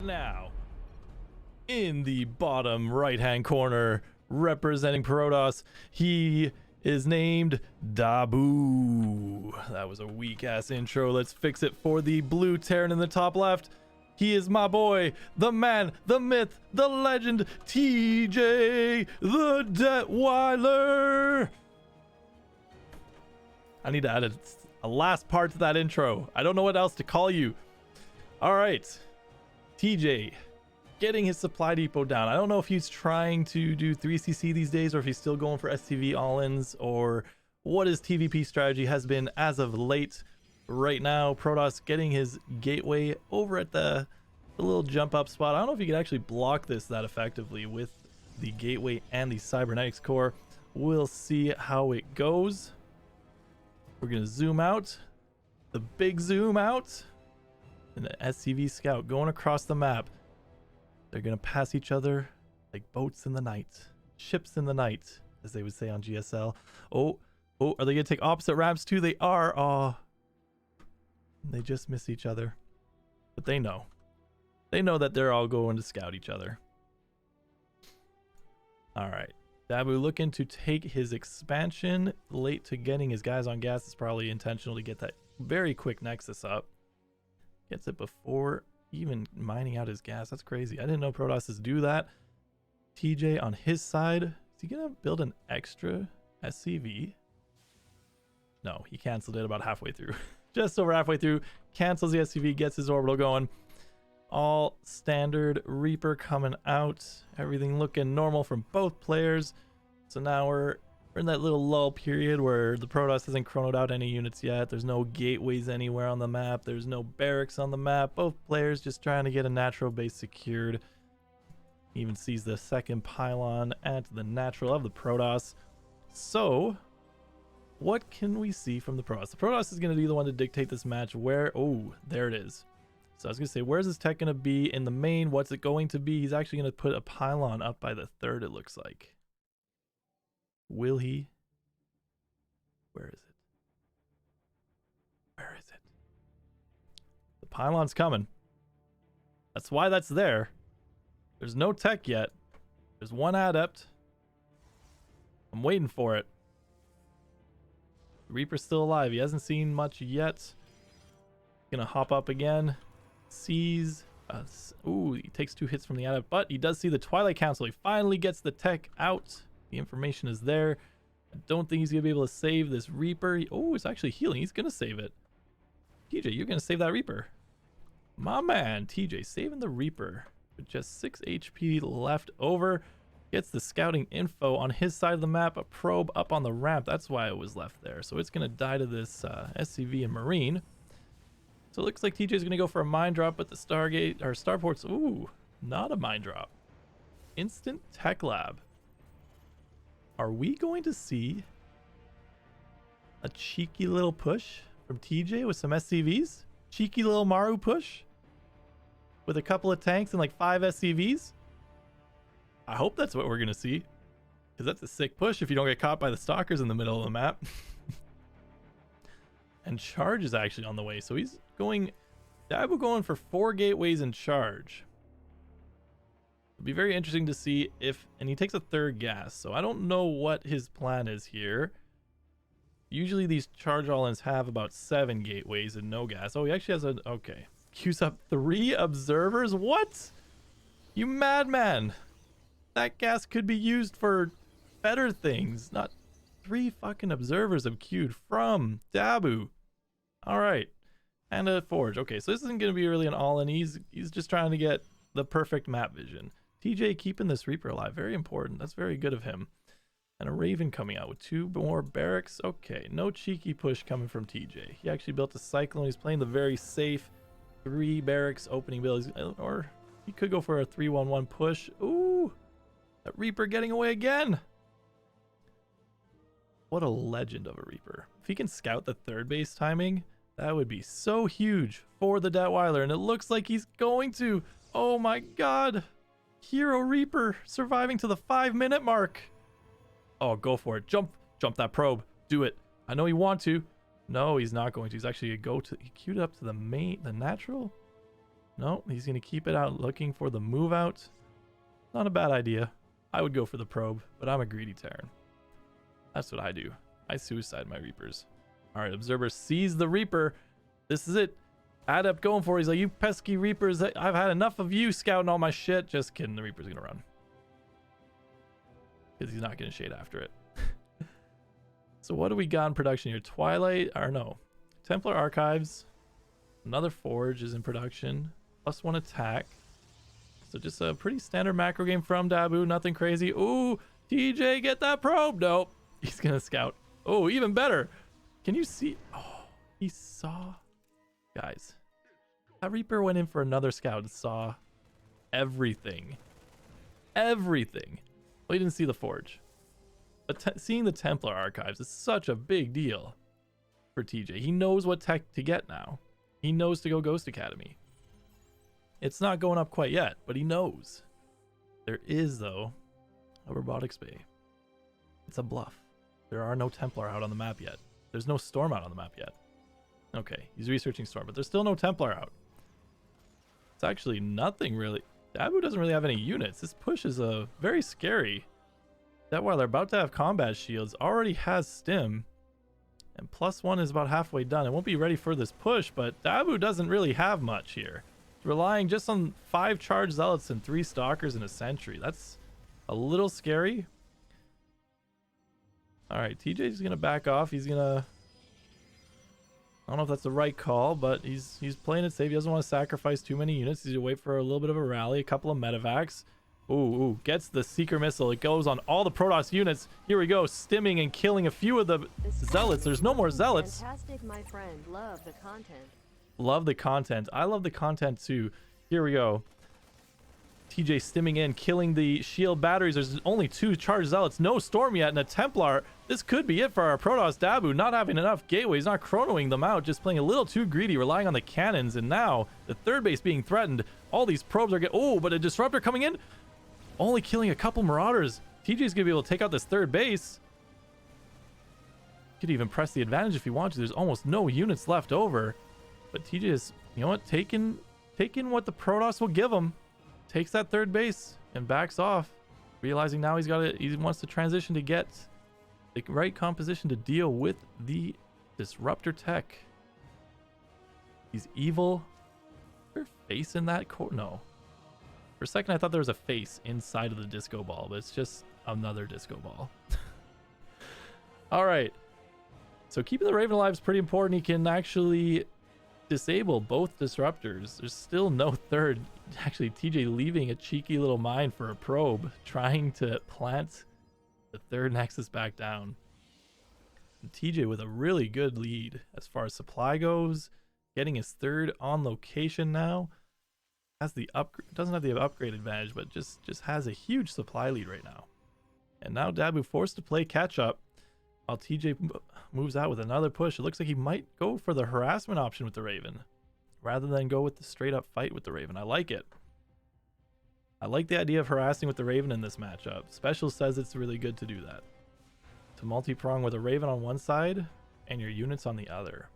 Now, in the bottom right-hand corner, representing Protoss, he is named Dabu. That was a weak-ass intro. Let's fix it for the blue Terran in the top left. He is my boy, the man, the myth, the legend, TJ, TheDetweiler. I need to add a last part to that intro. I don't know what else to call you. All right, TJ, getting his supply depot down. I don't know if he's trying to do 3CC these days or if he's still going for STV all-ins or what his TVP strategy has been as of late. Right now, Protoss getting his gateway over at the little jump up spot. I don't know if you can actually block this that effectively with the gateway and the cybernetics core. We'll see how it goes. We're gonna zoom out, the big zoom out, and the SCV scout going across the map. They're gonna pass each other like boats in the night, ships in the night, as they would say on GSL. Oh, are they gonna take opposite ramps too? They are. Oh, they just miss each other, but they know that they're all going to scout each other. All right, Dabu looking to take his expansion, late to getting his guys on gas. It's probably intentional to get that very quick nexus up. Gets it before even mining out his gas. That's crazy. I didn't know Protosses do that. TJ on his side, is he gonna build an extra SCV? No, he canceled it about halfway through. Just over halfway through, cancels the SCV, gets his orbital going. All standard Reaper coming out. Everything looking normal from both players. So now we're in that little lull period where the Protoss hasn't chronoed out any units yet. There's no gateways anywhere on the map. There's no barracks on the map. Both players just trying to get a natural base secured. Even sees the second pylon at the natural of the Protoss. So what can we see from the Protoss? The Protoss is going to be the one to dictate this match. Where? Oh, there it is. So I was going to say, where's his tech going to be in the main? What's it going to be? He's actually going to put a pylon up by the third, it looks like. Will he? Where is it? Where is it? The pylon's coming. That's why that's there. There's no tech yet. There's one adept. I'm waiting for it. Reaper's still alive. He hasn't seen much yet. Gonna hop up again. Sees. Ooh, he takes 2 hits from the adept, but he does see the Twilight Council. He finally gets the tech out. The information is there. I don't think he's gonna be able to save this Reaper. Oh, it's actually healing. He's gonna save it. TJ, you're gonna save that Reaper. My man, TJ, saving the Reaper with just 6 HP left over. Gets the scouting info on his side of the map. A probe up on the ramp. That's why it was left there. So it's gonna die to this SCV and Marine. So it looks like TJ's gonna go for a mine drop, but the Stargate or Starport's, ooh, not a mine drop. Instant Tech Lab. Are we going to see a cheeky little push from TJ with some SCVs? Cheeky little Maru push with a couple of tanks and like 5 SCVs? I hope that's what we're going to see, because that's a sick push if you don't get caught by the stalkers in the middle of the map. And charge is actually on the way, so he's going, Dabu going for 4 gateways in charge. It'll be very interesting to see if, and he takes a 3rd gas, so I don't know what his plan is here. Usually these charge all-ins have about 7 gateways and no gas. Oh, he actually has a, okay. Queues up 3 observers? What? You madman. That gas could be used for better things, not 3 fucking observers have queued from Dabu. All right, and a forge. Okay, so this isn't going to be really an all-in. He's just trying to get the perfect map vision. TJ keeping this Reaper alive, very important. That's very good of him. And a Raven coming out with 2 more barracks. Okay, no cheeky push coming from TJ. He actually built a Cyclone. He's playing the very safe 3 barracks opening build. Or he could go for a 3-1-1 push. Ooh, that Reaper getting away again. What a legend of a Reaper. If he can scout the 3rd base timing, that would be so huge for the Detweiler. And it looks like he's going to. Oh my god. Hero Reaper surviving to the 5-minute mark. Oh, go for it. Jump that probe. Do it. I know you want to. No, he's not going to. He's actually going to go to, he queued up to the natural. No, he's going to keep it out looking for the move out. Not a bad idea. I would go for the probe, but I'm a greedy Terran. That's what I do. I suicide my Reapers. All right, Observer sees the Reaper. This is it. Adept going for it. He's like, you pesky Reapers. I've had enough of you scouting all my shit. Just kidding. The Reaper's going to run. Because he's not going to shade after it. So what do we got in production here? Twilight, or no. Templar Archives. Another Forge is in production. +1 attack. So just a pretty standard macro game from Dabu. Nothing crazy. Ooh, TJ, get that probe. Nope. He's going to scout. Oh, even better. Can you see? Oh, he saw. Guys, that Reaper went in for another scout and saw everything. Everything. Well, he didn't see the Forge. But seeing the Templar Archives is such a big deal for TJ. He knows what tech to get now. He knows to go Ghost Academy. It's not going up quite yet, but he knows. There is, though, a Robotics Bay. It's a bluff. There are no Templar out on the map yet. There's no Storm out on the map yet. Okay, he's researching Storm, but there's still no Templar out. It's actually nothing really. Dabu doesn't really have any units. This push is very scary. TheDetweiler about to have combat shields, already has stim, and +1 is about halfway done. It won't be ready for this push, but Dabu doesn't really have much here. He's relying just on 5 charged zealots and 3 stalkers and a sentry. That's a little scary. All right, TJ's gonna back off. He's gonna, I don't know if that's the right call, but he's playing it safe. He doesn't want to sacrifice too many units. He's gonna wait for a little bit of a rally, a couple of medevacs. Ooh, gets the Seeker Missile. It goes on all the Protoss units. Here we go, stimming and killing a few of the zealots. There's no more zealots. Fantastic, my friend. Love the content. Love the content. I love the content too. Here we go. TJ stimming in, killing the shield batteries. There's only 2 charged zealots, no Storm yet, and a Templar. This could be it for our Protoss Dabu. Not having enough gateways, not chronoing them out, just playing a little too greedy, relying on the cannons. And now the third base being threatened. All these probes are getting. Oh, but a disruptor coming in. Only killing a couple Marauders. TJ's gonna be able to take out this third base. Could even press the advantage if he wants to. There's almost no units left over. But TJ is, you know what, taking what the Protoss will give him. Takes that third base and backs off, realizing now he wants to transition to get the right composition to deal with the disruptor tech. He's evil. Is there a face in that core? No. For a second I thought there was a face inside of the disco ball, but it's just another disco ball. All right. So keeping the Raven alive is pretty important. He can actually disable both disruptors. There's still no third. Actually, TJ leaving a cheeky little mine for a probe, trying to plant the third nexus back down. And TJ with a really good lead as far as supply goes, getting his third on location now. Has the doesn't have the upgrade advantage, but just has a huge supply lead right now. And now Dabu forced to play catch up while TJ moves out with another push. It looks like he might go for the harassment option with the Raven rather than go with the straight up fight with the Raven. I like it. I like the idea of harassing with the Raven in this matchup. Special says it's really good to do that. To multi-prong with a Raven on one side and your units on the other.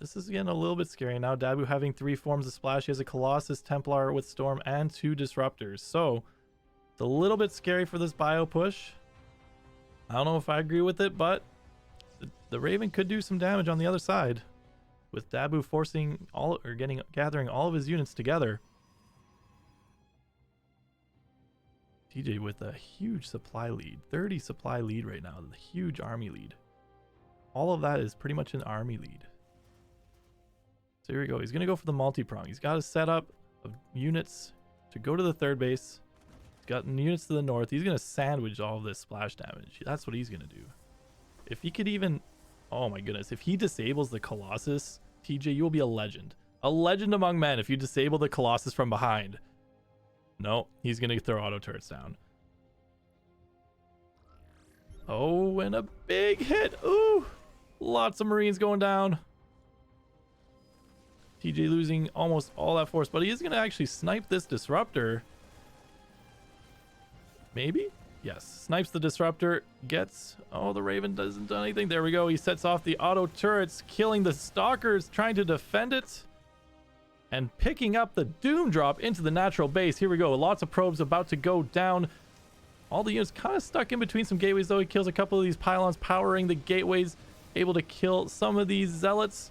This is getting a little bit scary now. Dabu having 3 forms of splash. He has a Colossus, Templar with Storm, and 2 disruptors. So it's a little bit scary for this bio push. I don't know if I agree with it, but the Raven could do some damage on the other side with Dabu forcing gathering all of his units together. TJ with a huge supply lead, 30 supply lead right now, the huge army lead. All of that is pretty much an army lead. So here we go. He's going to go for the multi-prong. He's got a setup of units to go to the third base. He's got units to the north. He's going to sandwich all of this splash damage. That's what he's going to do. If he could even... Oh my goodness. If he disables the Colossus, TJ, you will be a legend. A legend among men if you disable the Colossus from behind. No, he's going to throw auto turrets down. Oh, and a big hit. Ooh, lots of Marines going down. TJ losing almost all that force, but he is going to actually snipe this disruptor. Maybe? Yes. Snipes the disruptor. Gets... Oh, the Raven doesn't do anything. There we go. He sets off the auto turrets, killing the stalkers, trying to defend it. and picking up the Doom Drop into the natural base. Here we go. Lots of probes about to go down. All the units kind of stuck in between some gateways, though. He kills a couple of these pylons, powering the gateways, able to kill some of these zealots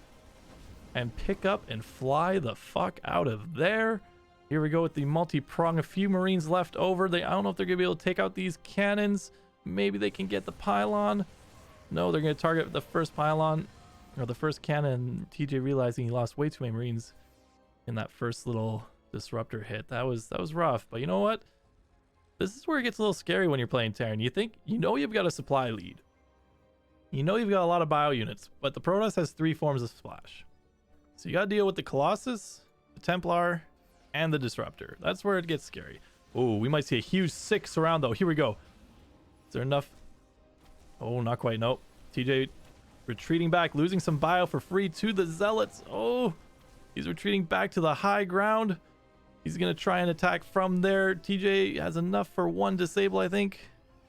and pick up and fly the fuck out of there. Here we go with the multi-prong. A few Marines left over. I don't know if they're going to be able to take out these cannons. Maybe they can get the pylon. No, they're going to target the first pylon or the first cannon. TJ realizing he lost way too many Marines in that first little disruptor hit. That was rough. But you know what? This is where it gets a little scary when you're playing Terran. You know you've got a supply lead. You know you've got a lot of bio units, but the Protoss has 3 forms of splash. So you got to deal with the Colossus, the Templar, and the Disruptor. That's where it gets scary. Oh, we might see a huge 6 around though. Here we go. Is there enough? Oh, not quite. Nope. TJ retreating back, losing some bio for free to the Zealots. Oh, he's retreating back to the high ground. He's going to try and attack from there. TJ has enough for 1 disable, I think.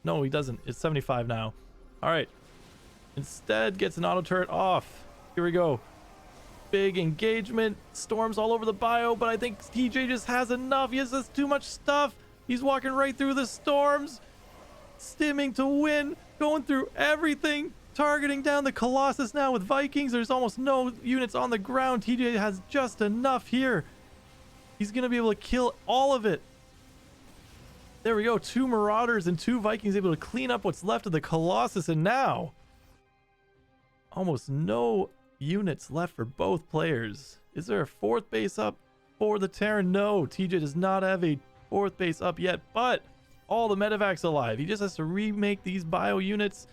No, he doesn't. It's 75 now. All right. Instead, gets an auto turret off. Here we go. Big engagement. Storms all over the bio, but I think TJ just has enough. He has just too much stuff. He's walking right through the storms. Stimming to win. Going through everything. Targeting down the Colossus now with Vikings. There's almost no units on the ground. TJ has just enough here. He's going to be able to kill all of it. There we go. 2 Marauders and 2 Vikings able to clean up what's left of the Colossus. And now, almost no units left for both players. Is there a 4th base up for the Terran? No, TJ does not have a 4th base up yet, but all the medevacs alive. He just has to remake these bio units.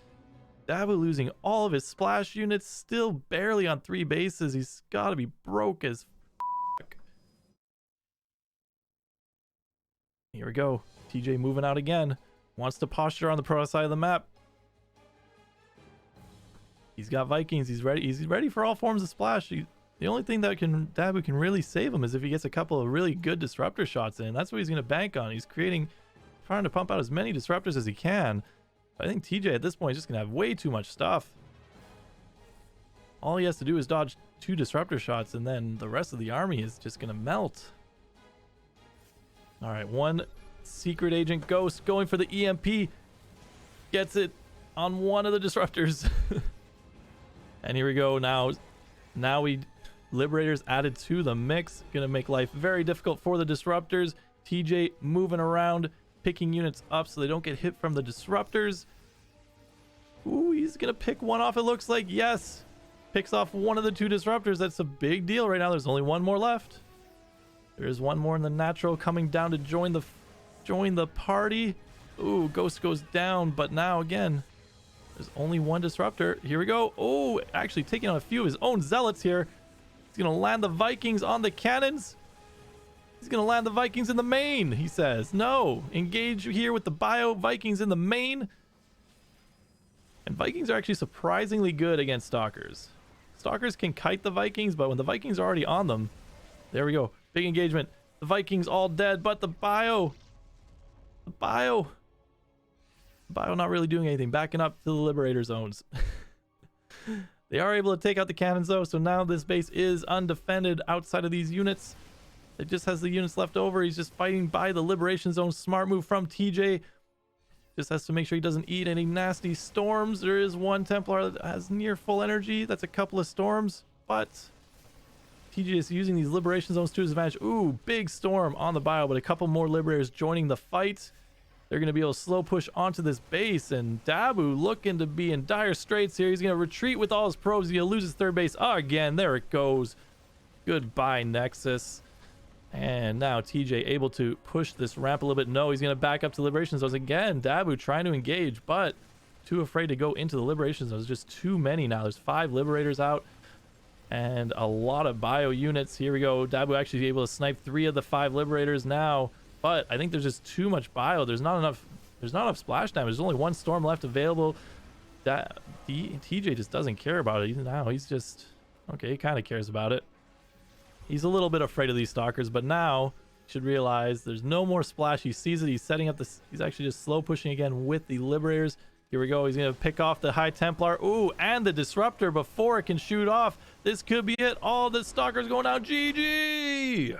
Dabu losing all of his splash units, still barely on 3 bases. He's got to be broke as fuck. Here we go. TJ moving out again. Wants to posture on the pro side of the map. He's got Vikings. He's ready. He's ready for all forms of splash. The only thing that Dabu can really save him is if he gets a couple of really good disruptor shots in. That's what he's going to bank on. He's trying to pump out as many disruptors as he can. But I think TJ at this point is just going to have way too much stuff. All he has to do is dodge 2 disruptor shots, and then the rest of the army is just going to melt. All right, 1 secret agent ghost going for the EMP. Gets it on 1 of the disruptors. And here we go. Now Liberators added to the mix. Gonna make life very difficult for the disruptors. TJ moving around, picking units up so they don't get hit from the disruptors. Ooh, he's gonna pick 1 off, it looks like. Yes, picks off 1 of the 2 disruptors. That's a big deal right now. There's only 1 more left. There's 1 more in the natural coming down to join the party. Ooh, Ghost goes down, but now again, there's only 1 disruptor. Here we go. Oh, actually taking on a few of his own zealots here. He's going to land the Vikings on the cannons. He's going to land the Vikings in the main, he says. No, engage here with the bio Vikings in the main. And Vikings are actually surprisingly good against Stalkers. Stalkers can kite the Vikings, but when the Vikings are already on them, there we go. Big engagement. The Vikings all dead, but the bio not really doing anything, backing up to the Liberator zones. They are able to take out the cannons though, so now this base is undefended outside of these units. It just has the units left over. He's just fighting by the Liberation Zone. Smart move from TJ. Just has to make sure he doesn't eat any nasty storms. There is 1 Templar that has near full energy. That's a couple of storms, but TJ is using these Liberation Zones to his advantage. Ooh, big storm on the bio, but a couple more Liberators joining the fight. They're going to be able to slow push onto this base, and Dabu looking to be in dire straits here. He's going to retreat with all his probes. He's going to lose his 3rd base again. There it goes. Goodbye, Nexus. And now TJ able to push this ramp a little bit. No, he's going to back up to Liberation Zones again. Dabu trying to engage, but too afraid to go into the Liberation Zones. There's just too many now. There's 5 Liberators out and a lot of bio units. Here we go. Dabu actually able to snipe 3 of the 5 Liberators now. But I think there's just too much bio. There's not enough splash damage. There's only 1 storm left available. TJ just doesn't care about it even now. He's just okay, he kind of cares about it. He's a little bit afraid of these Stalkers, but now you should realize there's no more splash. He sees it. He's setting up this. He's actually just slow pushing again with the Liberators. Here we go. He's going to pick off the High Templar. Ooh, and the Disruptor before it can shoot off. This could be it. All the Stalkers going down. GG!